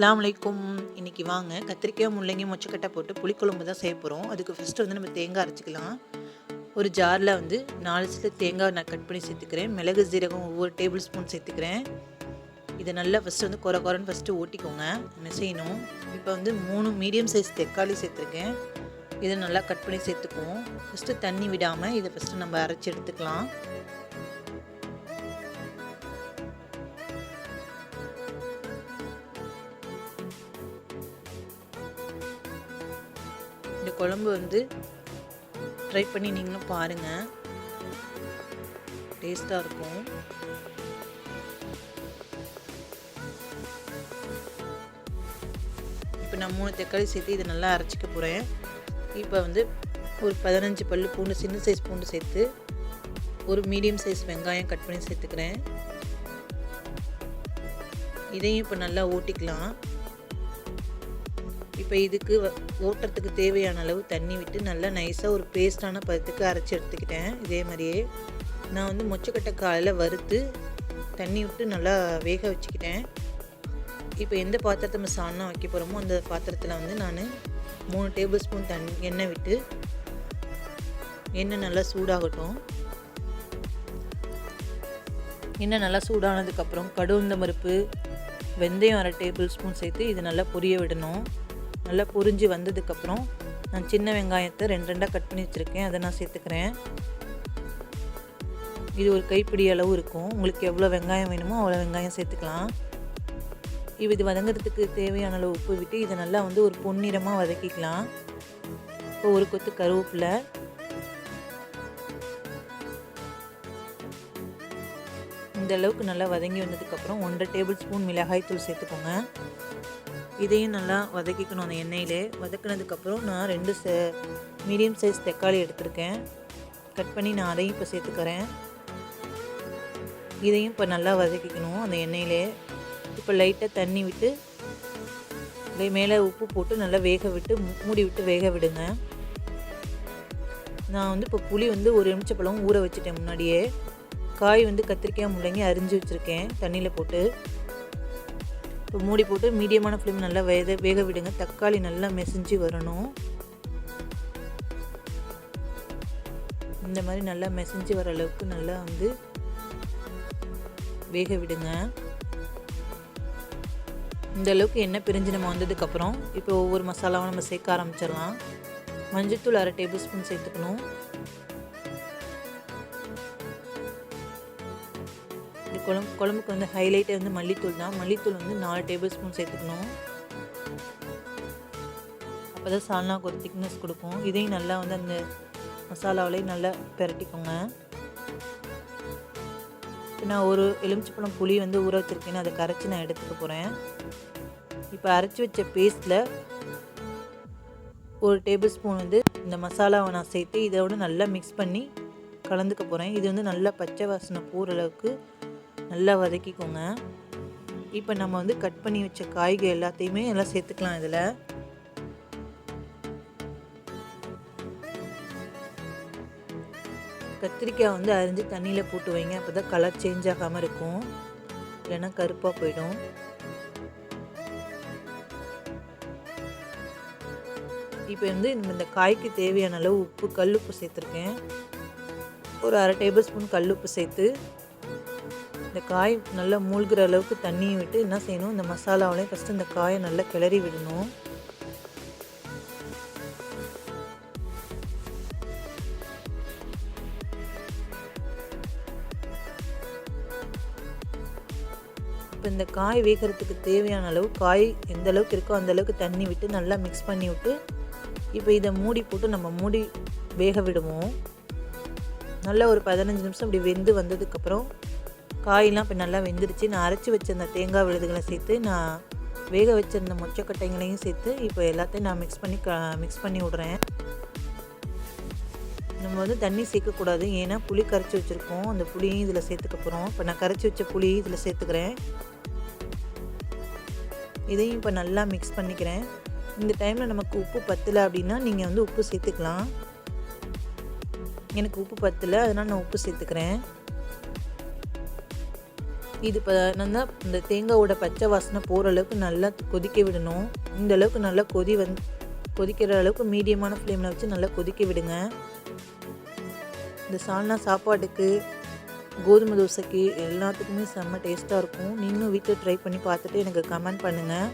அஸ்ஸலாமு அலைக்கும். இன்றைக்கி வாங்க கத்திரிக்காய் முள்ளங்கி மொச்சக்கட்டை போட்டு புளிக்குழம்பு தான் செய்ய போகிறோம். அதுக்கு ஃபஸ்ட்டு வந்து நம்ம தேங்காய் அரைச்சிக்கலாம். ஒரு ஜாரில் வந்து 4 சில தேங்காய் நான் கட் பண்ணி சேர்த்துக்கிறேன். மிளகு ஜீரகம் ஒவ்வொரு டேபிள் ஸ்பூன் சேர்த்துக்கிறேன். இதை நல்லா ஃபஸ்ட்டு வந்து குறைன்னு ஃபஸ்ட்டு ஓட்டிக்கோங்க, செய்யணும். இப்போ வந்து 3 மீடியம் சைஸ் தக்காளி சேர்த்துருக்கேன். இதை நல்லா கட் பண்ணி சேர்த்துக்குவோம். ஃபஸ்ட்டு தண்ணி விடாமல் இதை ஃபஸ்ட்டு நம்ம அரைச்சி எடுத்துக்கலாம். இந்த குழம்பு வந்து ட்ரை பண்ணி நீங்களும் பாருங்கள், டேஸ்ட்டாக இருக்கும். இப்போ நான் 3 தக்காளி சேர்த்து இதை நல்லா அரைச்சிக்க போகிறேன். இப்போ வந்து ஒரு 15 பல்லு பூண்டு, சின்ன சைஸ் பூண்டு சேர்த்து ஒரு மீடியம் சைஸ் வெங்காயம் கட் பண்ணி சேர்த்துக்கிறேன். இதையும் இப்போ நல்லா ஓட்டிக்கலாம். இப்போ இதுக்கு ஓட்டுறதுக்கு தேவையான அளவு தண்ணி விட்டு நல்லா நைஸாக ஒரு பேஸ்டான பதத்துக்கு அரைச்சி எடுத்துக்கிட்டேன். இதே மாதிரியே நான் வந்து மொச்சக்கட்டை காலையில் வறுத்து தண்ணி விட்டு நல்லா வேக வச்சுக்கிட்டேன். இப்போ எந்த பாத்திரத்தை நம்ம சாணம் வைக்க போகிறோமோ அந்த பாத்திரத்தில் வந்து நான் 3 டேபிள் ஸ்பூன் எண்ணெய் விட்டு, எண்ணெய் நல்லா சூடாகட்டும். எண்ணெய் நல்லா சூடானதுக்கப்புறம் கடுகு பருப்பு, வெந்தயம் 1/2 டேபிள் ஸ்பூன் சேர்த்து இது நல்லா பொரிய விடணும். நல்லா பொரிஞ்சு வந்ததுக்கப்புறம் நான் சின்ன வெங்காயத்தை 2 கட் பண்ணி வச்சுருக்கேன், அதை நான் சேர்த்துக்கிறேன். இது ஒரு கைப்பிடி அளவு இருக்கும். உங்களுக்கு எவ்வளோ வெங்காயம் வேணுமோ அவ்வளோ வெங்காயம் சேர்த்துக்கலாம். இது வதங்கிறதுக்கு தேவையான அளவு உப்பு விட்டு இதை நல்லா வந்து ஒரு பொன்னிறமாக வதக்கிக்கலாம். இப்போ ஒரு கொத்து கருவேப்பிலை, இந்த அளவுக்கு நல்லா வதங்கி வந்ததுக்கப்புறம் 1/2 டேபிள் ஸ்பூன் மிளகாய் தூள் சேர்த்துக்கோங்க. இதையும் நல்லா வதக்கிக்கணும். அந்த எண்ணெயிலே வதக்கினதுக்கப்புறம் நான் 2 மீடியம் சைஸ் தக்காளி எடுத்திருக்கேன், கட் பண்ணி நான் அதையும் இப்போ சேர்த்துக்கிறேன். இதையும் இப்போ நல்லா வதக்கிக்கணும் அந்த எண்ணெயிலே. இப்போ லைட்டாக தண்ணி விட்டு மேலே உப்பு போட்டு நல்லா வேக விட்டு மூடி விட்டு வேக விடுங்க. நான் வந்து இப்போ புளி வந்து ஒரு எலுமிச்சப்பழம் ஊற வச்சுட்டேன் முன்னாடியே. காய் வந்து கத்திரிக்காய் முள்ளங்கி அரிஞ்சு வச்சுருக்கேன் தண்ணியில் போட்டு. இப்போ மூடி போட்டு மீடியமான ஃப்ளேம் நல்லா வேக விடுங்க. தக்காளி நல்லா மெசிஞ்சு வரணும். இந்த மாதிரி நல்லா மெசிஞ்சு வர அளவுக்கு நல்லா வந்து வேக விடுங்க. இந்த அளவுக்கு எண்ணெய் பிரிஞ்சு நம்ம வந்ததுக்கப்புறம் இப்போ ஒவ்வொரு மசாலாவும் நம்ம சேர்க்க ஆரம்பிச்சிடலாம். மஞ்சள்தூள் 1/2 டேபிள் ஸ்பூன் சேர்த்துக்கணும். இந்த குழம்புக்கு வந்து ஹைலைட்டே வந்து மல்லித்தூள் தான். மல்லித்தூள் வந்து 4 டேபிள் ஸ்பூன் சேர்த்துக்கணும். அப்போ தான் சால்னாக்கு ஒரு திக்னஸ் கொடுக்கும். இதையும் நல்லா வந்து அந்த மசாலாவிலையும் நல்லா பிரட்டிக்கோங்க. இப்போ நான் ஒரு எலுமிச்சப்பழம் புளி வந்து ஊற வச்சுருக்கேன்னு அதை கரைச்சி நான் எடுத்துக்க போகிறேன். இப்போ அரைச்சி வச்ச பேஸ்ட்டில் ஒரு டேபிள் ஸ்பூன் வந்து இந்த மசாலாவை நான் சேர்த்து இதோட நல்லா மிக்ஸ் பண்ணி கலந்துக்க போகிறேன். இது வந்து நல்லா பச்சை வாசனை போகிற அளவுக்கு நல்லா வதக்கிக்கோங்க. இப்போ நம்ம வந்து கட் பண்ணி வச்ச காய்கள் எல்லாத்தையுமே எல்லாம் சேர்த்துக்கலாம். இதில் கத்திரிக்காய் வந்து அரிஞ்சு தண்ணியில் போட்டு வைங்க, அப்போ தான் கலர் சேஞ்ச் ஆகாமல் இருக்கும், இல்லைன்னா கருப்பாக போயிடும். இப்போ வந்து இந்த காய்க்கு தேவையான அளவு உப்பு, கல்லுப்பு சேர்த்துருக்கேன். ஒரு 1/2 டேபிள் ஸ்பூன் கல்லுப்பு சேர்த்து இந்த காய் நல்லா மூழ்கிற அளவுக்கு தண்ணியை விட்டு என்ன செய்யணும், இந்த மசாலாவிலையும் ஃபஸ்ட்டு இந்த காயை நல்லா கிளறி விடணும். இப்போ இந்த காய் வேகிறதுக்கு தேவையான அளவு காய் எந்த அளவுக்கு இருக்கோ அந்த அளவுக்கு தண்ணி விட்டு நல்லா மிக்ஸ் பண்ணி விட்டு இப்போ இதை மூடி போட்டு நம்ம மூடி வேக விடுவோம். நல்லா ஒரு 15 நிமிஷம் இப்படி வெந்து வந்ததுக்கப்புறம் காயெல்லாம் இப்போ நல்லா வெந்துடுச்சு. நான் அரைச்சி வச்ச அந்த தேங்காய் விழுதுகளை சேர்த்து நான் வேக வச்சிருந்த மொச்சக்கட்டைங்களையும் சேர்த்து இப்போ எல்லாத்தையும் நான் மிக்ஸ் பண்ணி விட்றேன். நம்ம வந்து தண்ணி சேர்க்கக்கூடாது, ஏன்னா புளி கரைச்சி வச்சுருக்கோம். அந்த புளியும் இதில் சேர்த்துக்க போகிறோம். இப்போ நான் கரைச்சி வச்ச புளியும் இதில் சேர்த்துக்கிறேன். இதையும் இப்போ நல்லா மிக்ஸ் பண்ணிக்கிறேன். இந்த டைமில் நமக்கு உப்பு பத்தலை அப்படின்னா நீங்கள் வந்து உப்பு சேர்த்துக்கலாம். எனக்கு உப்பு பத்தலை, அதனால் நான் உப்பு சேர்த்துக்கிறேன். இது இப்போ நல்லா இந்த தேங்காவோட பச்சை வாசனை போகிற அளவுக்கு நல்லா கொதிக்க விடணும். இந்த அளவுக்கு நல்லா கொதிக்கிற அளவுக்கு மீடியமான ஃப்ளேமில் வச்சு நல்லா கொதிக்க விடுங்க. இந்த சால்னா சாப்பாட்டுக்கு, கோதுமை தோசைக்கு எல்லாத்துக்குமே செம்ம டேஸ்ட்டாக இருக்கும். நீங்களும் வீட்டில் ட்ரை பண்ணி பார்த்துட்டு எனக்கு கமெண்ட் பண்ணுங்கள்.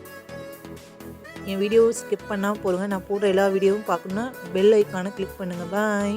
என் வீடியோவை ஸ்கிப் பண்ணாமல் போடுங்க. நான் போடுற எல்லா வீடியோவும் பார்க்கணுன்னா பெல் ஐக்கானை கிளிக் பண்ணுங்கள். பாய்.